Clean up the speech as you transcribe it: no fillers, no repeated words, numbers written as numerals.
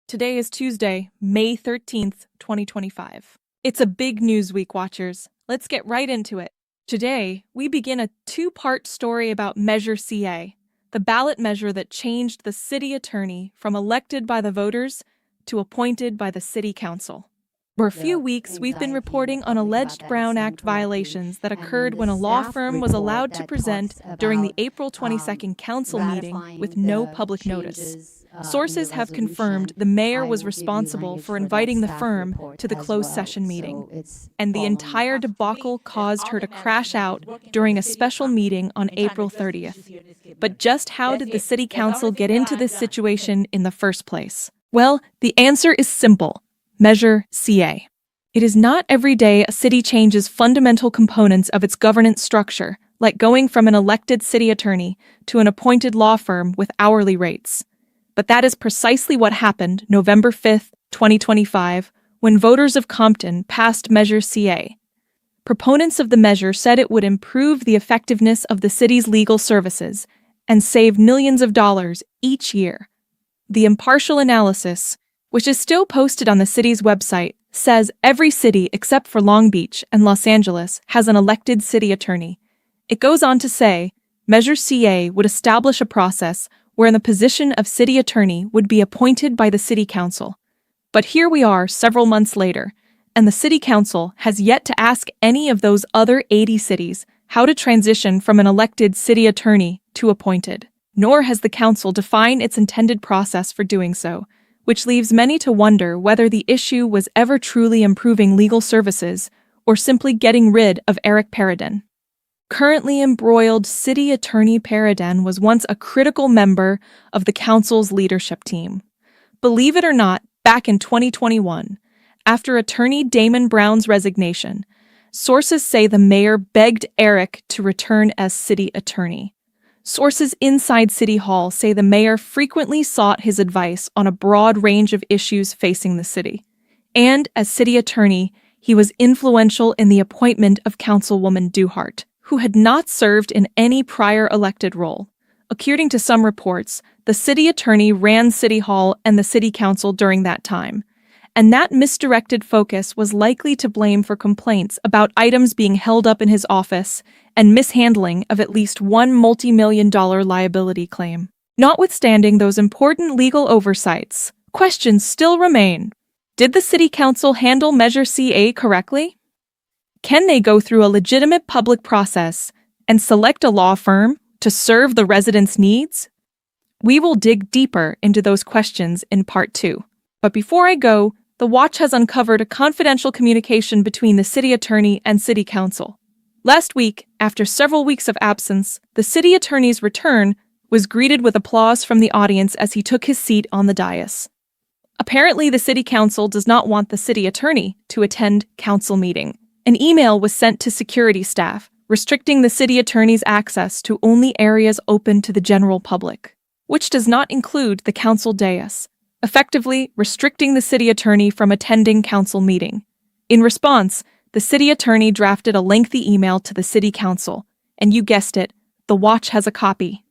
Today is Tuesday, May 13th, 2025. It's a big news week, watchers. Let's get right into it. Today, we begin a two-part story about Measure CA, the ballot measure that changed the city attorney from elected by the voters to appointed by the city council. For a few weeks, we've been reporting on alleged Brown Act violations that occurred when a law firm was allowed to present during the April 22nd council meeting with no public notice. Sources have confirmed the mayor was responsible for inviting the firm to the closed session meeting, and the entire debacle caused her to crash out during a special meeting on April 30th. But just how did the city council get into this situation in the first place? Well, the answer is simple. Measure CA. It is not every day a city changes fundamental components of its governance structure, like going from an elected city attorney to an appointed law firm with hourly rates. But that is precisely what happened November 5th, 2025, when voters of Compton passed Measure CA. Proponents of the measure said it would improve the effectiveness of the city's legal services and save millions of dollars each year. The impartial analysis, which is still posted on the city's website, says every city except for Long Beach and Los Angeles has an elected city attorney. It goes on to say, Measure CA would establish a process wherein the position of city attorney would be appointed by the city council. But here we are several months later, and the city council has yet to ask any of those other 80 cities how to transition from an elected city attorney to appointed. Nor has the council defined its intended process for doing so, which leaves many to wonder whether the issue was ever truly improving legal services or simply getting rid of Eric Paradin. Currently embroiled City Attorney Paradin was once a critical member of the council's leadership team. Believe it or not, back in 2021, after Attorney Damon Brown's resignation, sources say the mayor begged Eric to return as city attorney. Sources inside City Hall say the mayor frequently sought his advice on a broad range of issues facing the city. And as city attorney, he was influential in the appointment of Councilwoman Duhart, who had not served in any prior elected role. According to some reports, the city attorney ran City Hall and the city council during that time, and that misdirected focus was likely to blame for complaints about items being held up in his office and mishandling of at least one multi-million-dollar liability claim. Notwithstanding those important legal oversights, questions still remain. Did the city council handle Measure CA correctly? Can they go through a legitimate public process and select a law firm to serve the residents' needs? We will dig deeper into those questions in Part 2. But before I go, the Watch has uncovered a confidential communication between the city attorney and city council. Last week, after several weeks of absence, the city attorney's return was greeted with applause from the audience as he took his seat on the dais. Apparently, the city council does not want the city attorney to attend council meeting. An email was sent to security staff, restricting the city attorney's access to only areas open to the general public, which does not include the council dais, effectively restricting the city attorney from attending council meeting. In response, the city attorney drafted a lengthy email to the city council, and you guessed it, the Watch has a copy.